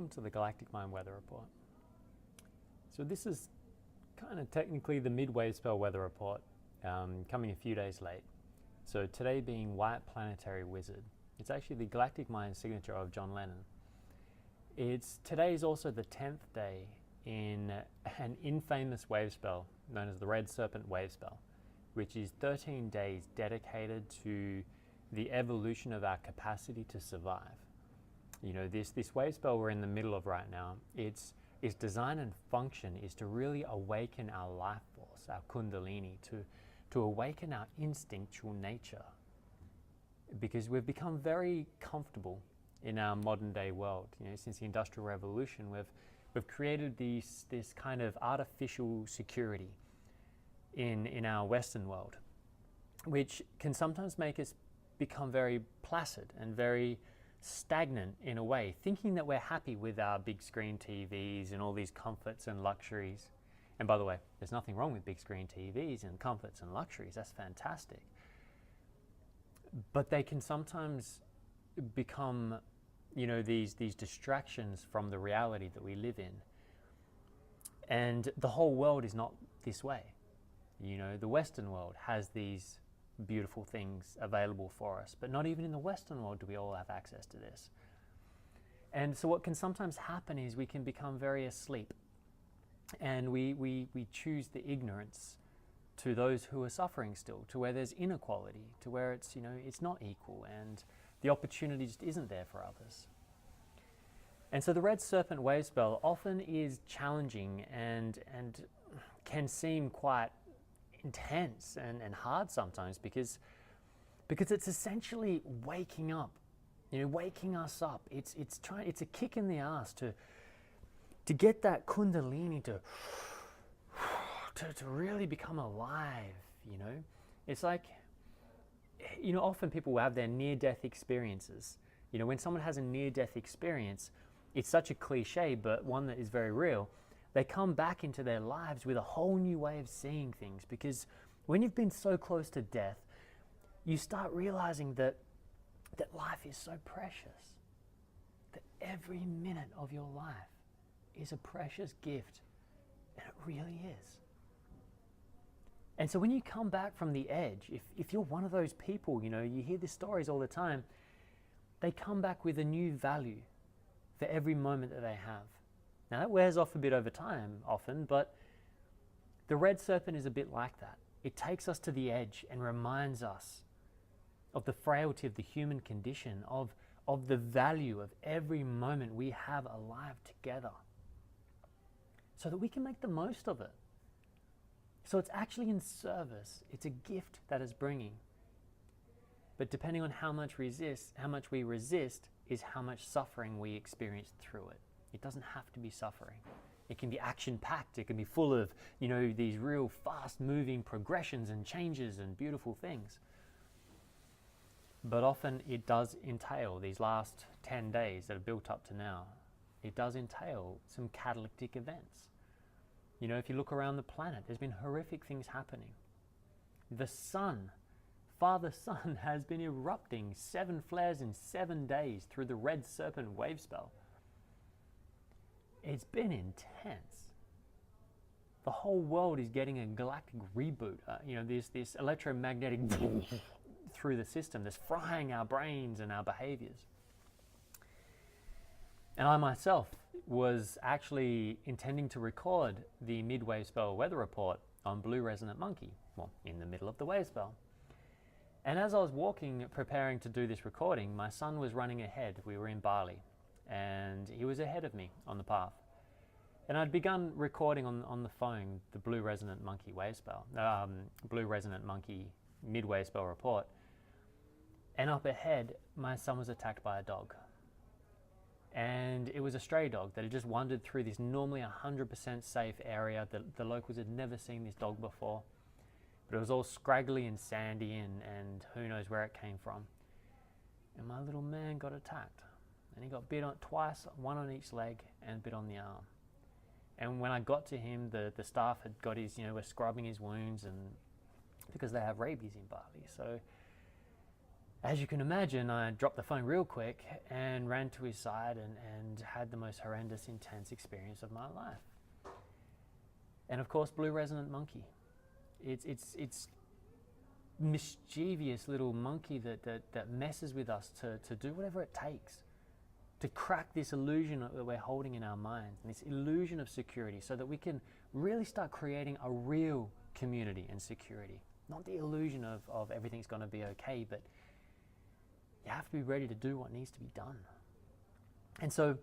welcome to the Galactic Mind Weather Report. So this is kind of technically the Mid-Wavespell weather report, coming a few days late. So today being White Planetary Wizard. It's actually the Galactic Mind signature of John Lennon. Today is also the 10th day in an infamous wavespell known as the Red Serpent Wavespell, which is 13 days dedicated to the evolution of our capacity to survive. You know, this wavespell we're in the middle of right now, its design and function is to really awaken our life force, our kundalini, to awaken our instinctual nature. Because we've become very comfortable in our modern day world. You know, since the Industrial Revolution, we've created this kind of artificial security in our Western world, which can sometimes make us become very placid and very stagnant in a way, thinking that we're happy with our big screen TVs and all these comforts and luxuries. And by the way, there's nothing wrong with big screen TVs and comforts and luxuries. That's fantastic. But they can sometimes become, you know, these distractions from the reality that we live in. And the whole world is not this way. You know, the Western world has these beautiful things available for us, but not even in the Western world do we all have access to this. And so what can sometimes happen is we can become very asleep, and we choose the ignorance to those who are suffering still, to where there's inequality, to where it's, you know, it's not equal and the opportunity just isn't there for others. And so the Red Serpent Wavespell often is challenging and can seem quite intense and hard sometimes because it's essentially waking up, you know, waking us up. It's a kick in the ass to get that kundalini to really become alive. You know, it's like, you know, often people will have their near-death experiences. You know, when someone has a near-death experience, it's such a cliche, but one that is very real. They come back into their lives with a whole new way of seeing things, because when you've been so close to death, you start realizing that life is so precious, that every minute of your life is a precious gift, and it really is. And so when you come back from the edge, if you're one of those people, you know, you hear these stories all the time, they come back with a new value for every moment that they have. Now that wears off a bit over time often, but the Red Serpent is a bit like that. It takes us to the edge and reminds us of the frailty of the human condition, of the value of every moment we have alive together, so that we can make the most of it. So it's actually in service. It's a gift that is bringing. But depending on how much we resist is how much suffering we experience through it. It doesn't have to be suffering. It can be action-packed. It can be full of, you know, these real fast-moving progressions and changes and beautiful things. But often it does entail, these last 10 days that have built up to now, it does entail some catalytic events. You know, if you look around the planet, there's been horrific things happening. The sun, Father Sun, has been erupting 7 flares in 7 days through the Red Serpent Wavespell. It's been intense. The whole world is getting a galactic reboot. You know, this electromagnetic through the system that's frying our brains and our behaviors. And I myself was actually intending to record the Mid-Wavespell weather report on Blue Resonant Monkey, well, in the middle of the wavespell. And as I was walking, preparing to do this recording, my son was running ahead. We were in Bali, and he was ahead of me on the path. And I'd begun recording on the phone the Blue Resonant Monkey Wavespell, Blue Resonant Monkey Mid-Wavespell report. And up ahead, my son was attacked by a dog. And it was a stray dog that had just wandered through this normally 100% safe area. The locals had never seen this dog before. But it was all scraggly and sandy, and who knows where it came from. And my little man got attacked. And he got bit on twice, one on each leg, and bit on the arm. And when I got to him, the staff had got his, you know, were scrubbing his wounds, and because they have rabies in Bali. So As you can imagine, I dropped the phone real quick and ran to his side and had the most horrendous, intense experience of my life. And of course, blue resonant monkey. It's mischievous little monkey that messes with us to do whatever it takes to crack this illusion that we're holding in our minds, and this illusion of security, so that we can really start creating a real community and security. Not the illusion of everything's going to be okay, but you have to be ready to do what needs to be done. And so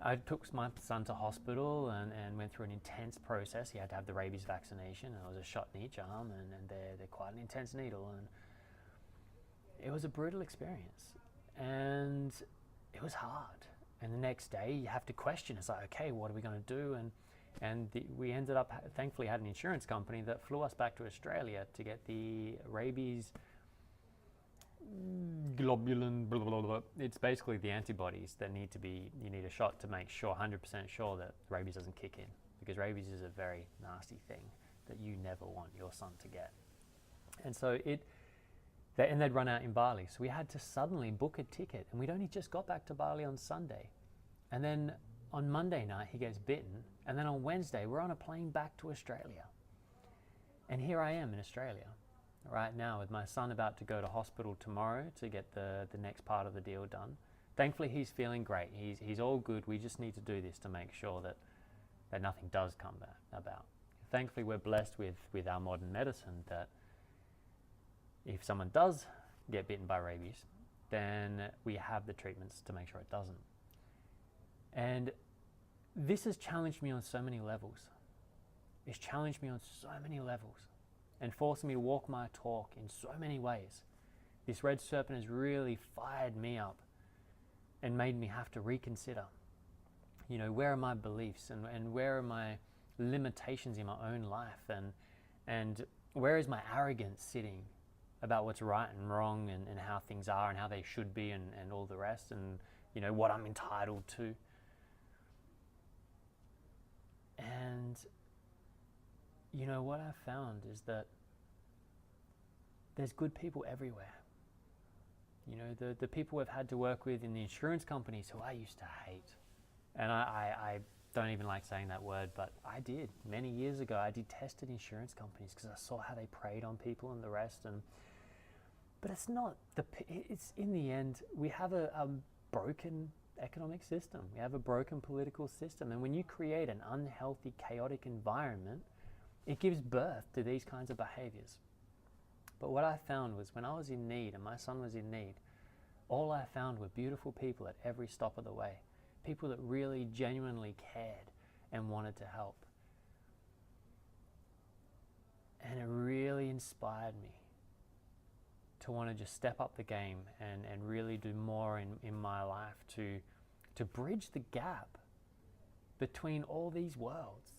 I took my son to hospital and went through an intense process. He had to have the rabies vaccination. There was a shot in each arm, and they're quite an intense needle. And it was a brutal experience. And it was hard. And the next day you have to question. It's like, okay, what are we going to do? And we ended up, thankfully, had an insurance company that flew us back to Australia to get the rabies globulin, blah, blah, blah. It's basically the antibodies that you need a shot to make sure, 100% sure, that rabies doesn't kick in, because rabies is a very nasty thing that you never want your son to get. And so they'd run out in Bali, so we had to suddenly book a ticket, and we'd only just got back to Bali on Sunday, and then on Monday night he gets bitten, and then on Wednesday we're on a plane back to Australia. And here I am in Australia right now with my son about to go to hospital tomorrow to get the next part of the deal done. Thankfully he's feeling great, he's all good. We just need to do this to make sure that nothing does come about. Thankfully we're blessed with our modern medicine, that if someone does get bitten by rabies, then we have the treatments to make sure it doesn't. And this has challenged me on so many levels. It's challenged me on so many levels and forced me to walk my talk in so many ways. This red serpent has really fired me up and made me have to reconsider, where are my beliefs and where are my limitations in my own life, and where is my arrogance sitting about what's right and wrong, and how things are and how they should be, and all the rest, and what I'm entitled to. And what I've found is that there's good people everywhere. The people we've had to work with in the insurance companies, who I used to hate, and I don't even like saying that word, but I did. Many years ago, I detested insurance companies because I saw how they preyed on people and the rest. But it's not, it's in the end, we have a broken economic system. We have a broken political system. And when you create an unhealthy, chaotic environment, it gives birth to these kinds of behaviors. But what I found was, when I was in need and my son was in need, all I found were beautiful people at every stop of the way. People that really genuinely cared and wanted to help. And it really inspired me to want to just step up the game and really do more in my life to bridge the gap between all these worlds,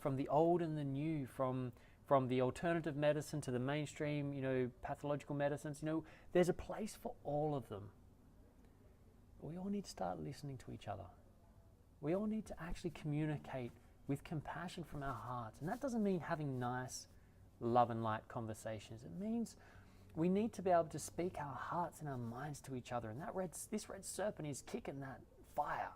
from the old and the new, from the alternative medicine to the mainstream, pathological medicines. There's a place for all of them. We all need to start listening to each other. We all need to actually communicate with compassion from our hearts. And that doesn't mean having nice love and light conversations. It means we need to be able to speak our hearts and our minds to each other. And this red serpent is kicking that fire.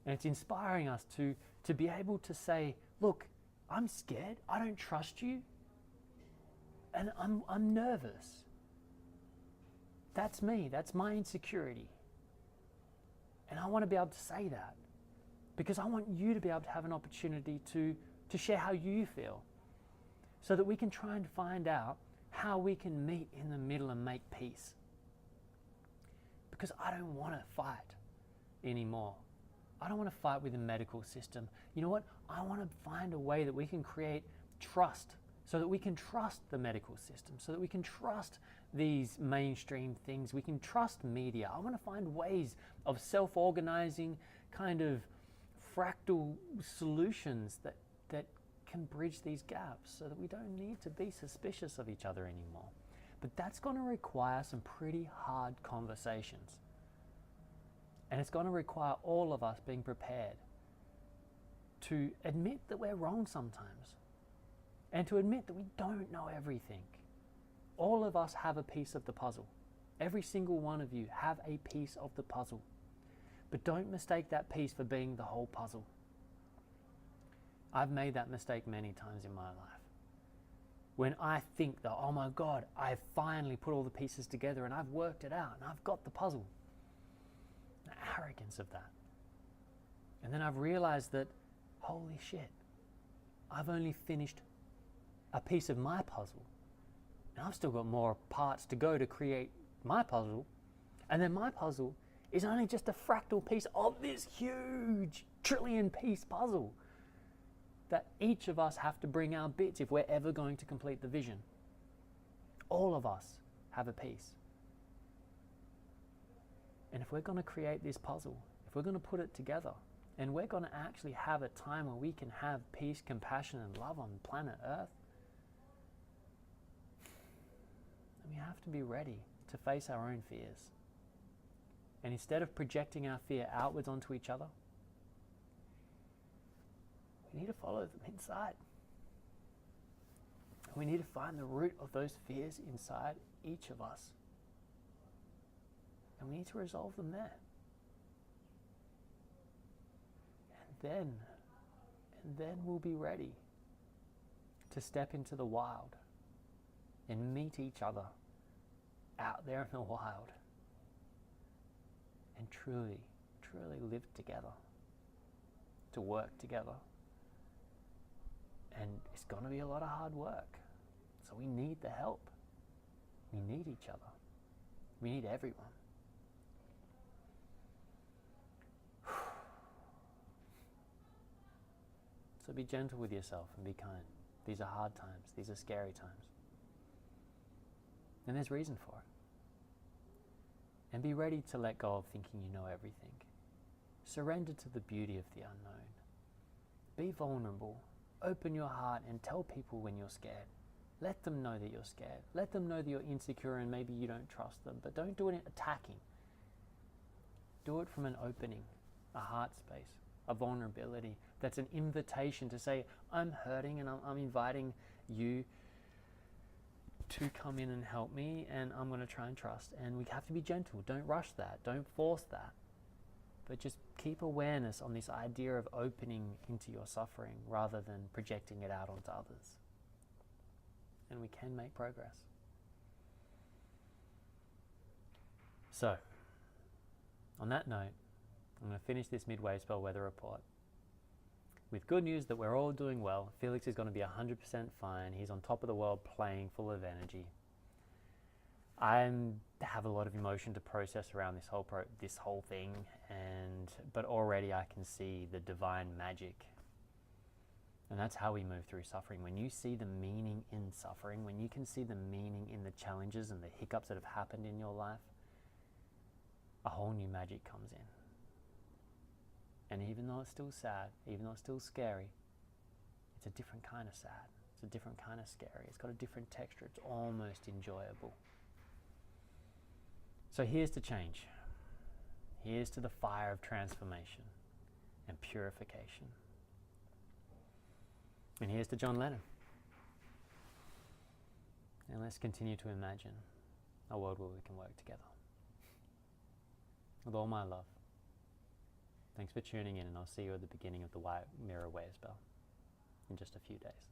And it's inspiring us to be able to say, look, I'm scared, I don't trust you, and I'm nervous. That's me, that's my insecurity. And I want to be able to say that, because I want you to be able to have an opportunity to share how you feel, so that we can try and find out how we can meet in the middle and make peace. Because I don't want to fight anymore. I don't want to fight with the medical system. You know what? I want to find a way that we can create trust, so that we can trust the medical system, so that we can trust these mainstream things. We can trust media. I want to find ways of self-organizing kind of fractal solutions that can bridge these gaps, so that we don't need to be suspicious of each other anymore. But that's going to require some pretty hard conversations. And it's going to require all of us being prepared to admit that we're wrong sometimes, and to admit that we don't know everything. All of us have a piece of the puzzle. Every single one of you have a piece of the puzzle. But don't mistake that piece for being the whole puzzle. I've made that mistake many times in my life. When I think that, oh my God, I've finally put all the pieces together and I've worked it out and I've got the puzzle. The arrogance of that. And then I've realized that, holy shit, I've only finished a piece of my puzzle. And I've still got more parts to go to create my puzzle. And then my puzzle is only just a fractal piece of this huge trillion-piece puzzle that each of us have to bring our bits if we're ever going to complete the vision. All of us have a piece. And if we're going to create this puzzle, if we're going to put it together, and we're going to actually have a time where we can have peace, compassion, and love on planet Earth, then we have to be ready to face our own fears. And instead of projecting our fear outwards onto each other, we need to follow them inside. We need to find the root of those fears inside each of us. And we need to resolve them there. And then we'll be ready to step into the wild and meet each other out there in the wild and truly, truly live together, to work together. And it's going to be a lot of hard work. So we need the help. We need each other. We need everyone. So be gentle with yourself and be kind. These are hard times. These are scary times. And there's reason for it. And be ready to let go of thinking you know everything. Surrender to the beauty of the unknown. Be vulnerable. Open your heart and tell people when you're scared. Let them know that you're scared. Let them know that you're insecure and maybe you don't trust them. But don't do it attacking. Do it from an opening, a heart space, a vulnerability. That's an invitation to say, I'm hurting and I'm inviting you to come in and help me, and I'm going to try and trust. And we have to be gentle. Don't rush that. Don't force that. But just keep awareness on this idea of opening into your suffering rather than projecting it out onto others. And we can make progress. So, on that note, I'm going to finish this Mid-Wavespell weather report with good news that we're all doing well. Felix is going to be 100% fine. He's on top of the world, playing, full of energy. I have a lot of emotion to process around this whole thing, but already I can see the divine magic. And that's how we move through suffering. When you see the meaning in suffering, when you can see the meaning in the challenges and the hiccups that have happened in your life, a whole new magic comes in. And even though it's still sad, even though it's still scary, it's a different kind of sad. It's a different kind of scary. It's got a different texture. It's almost enjoyable. So here's to change. Here's to the fire of transformation and purification. And here's to John Lennon. And let's continue to imagine a world where we can work together. With all my love. Thanks for tuning in, and I'll see you at the beginning of the Mid-Wavespell in just a few days.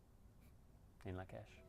In Lakesh.